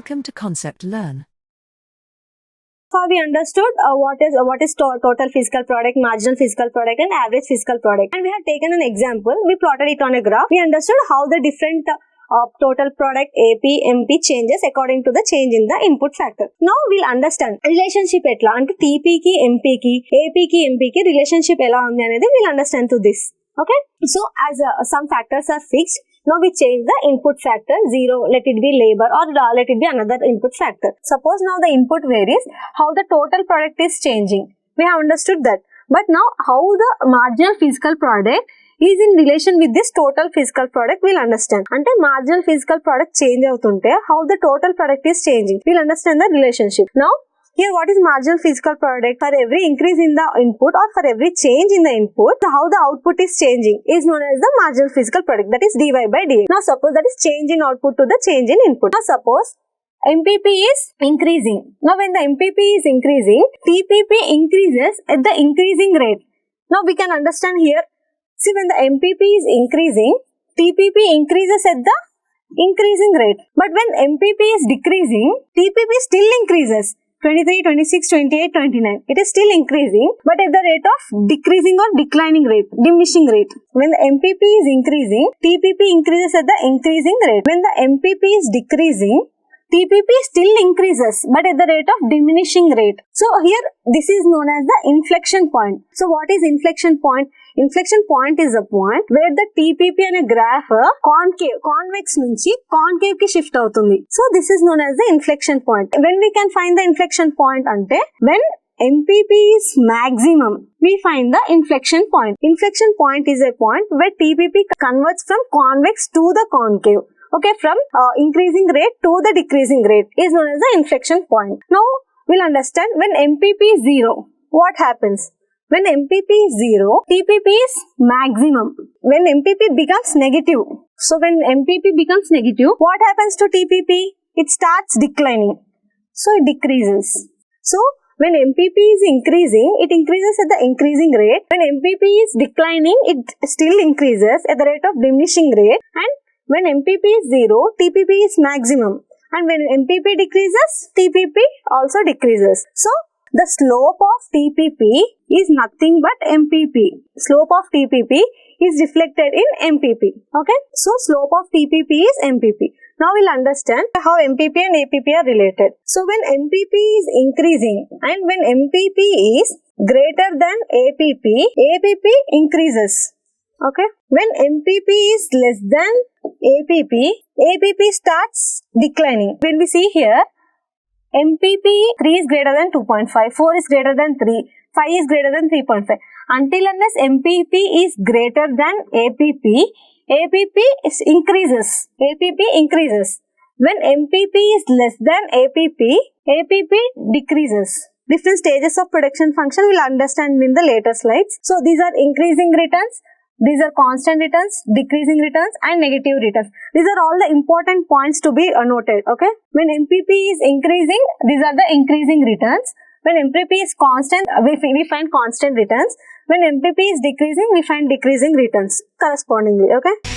Welcome to Concept Learn. Far we understood what is total physical product, marginal physical product and average physical product, and we have taken an example. We plotted it on a graph. We understood how the different total product AP, MP changes according to the change in the input factor. Now we'll understand relationship etla ante TP ki MP ki AP ki MP ki relationship ela undi anedi we'll understand to this. Okay, so as some factors are fixed, now we change the input factor 0, let it be labor, or let it be another input factor. Suppose now the input varies, how the total product is changing. We have understood that. But now how the marginal physical product is in relation with this total physical product, we'll understand. Ante marginal physical product change avutunte, how the total product is changing. We'll understand the relationship. Now, here what is marginal physical product? For every increase in the input or for every change in the input, how the output is changing is known as the marginal physical product, that is dy by dx. Now suppose that is change in output to the change in input. Now suppose MPP is increasing. Now when the MPP is increasing, TPP increases at the increasing rate. Now we can understand here, see when the MPP is increasing, TPP increases at the increasing rate. But when MPP is decreasing, TPP still increases. 23, 26, 28, 29. It is still increasing, but at the rate of decreasing or declining rate, diminishing rate. When the MPP is increasing, TPP increases at the increasing rate. When the MPP is decreasing, TPP still increases, but at the rate of diminishing rate. So here, this is known as the inflection point. So what is inflection point? Inflection point is a point where the TPP and a graph convex nunchi concave ki shift avutundi. So this is known as the inflection point. When we can find the inflection point ante, when MPP is maximum, we find the inflection point. Inflection point is a point where TPP converts from convex to the concave. Okay, from increasing rate to the decreasing rate is known as the inflection point. Now, we'll understand when MPP is 0, what happens? When MPP is 0, TPP is maximum. When MPP becomes negative, so when MPP becomes negative, what happens to TPP? It starts declining. So, it decreases. So, when MPP is increasing, it increases at the increasing rate. When MPP is declining, it still increases at the rate of diminishing rate. And when MPP is 0, TPP is maximum. And when MPP decreases, TPP also decreases. So, the slope of TPP is nothing but MPP. Slope of TPP is reflected in MPP. Okay. So, slope of TPP is MPP. Now, we'll understand how MPP and APP are related. So, when MPP is increasing and when MPP is greater than APP, APP increases. Okay. When MPP is less than APP, APP starts declining. When we see here, MPP 3 is greater than 2.5, 4 is greater than 3, 5 is greater than 3.5. Until unless MPP is greater than APP, APP increases. APP increases. When MPP is less than APP, APP decreases. Different stages of production function we'll understand in the later slides. So these are increasing returns. These are constant returns, decreasing returns and negative returns. These are all the important points to be noted. Okay. When MPP is increasing, these are the increasing returns. When MPP is constant, we find constant returns. When MPP is decreasing, we find decreasing returns correspondingly. Okay.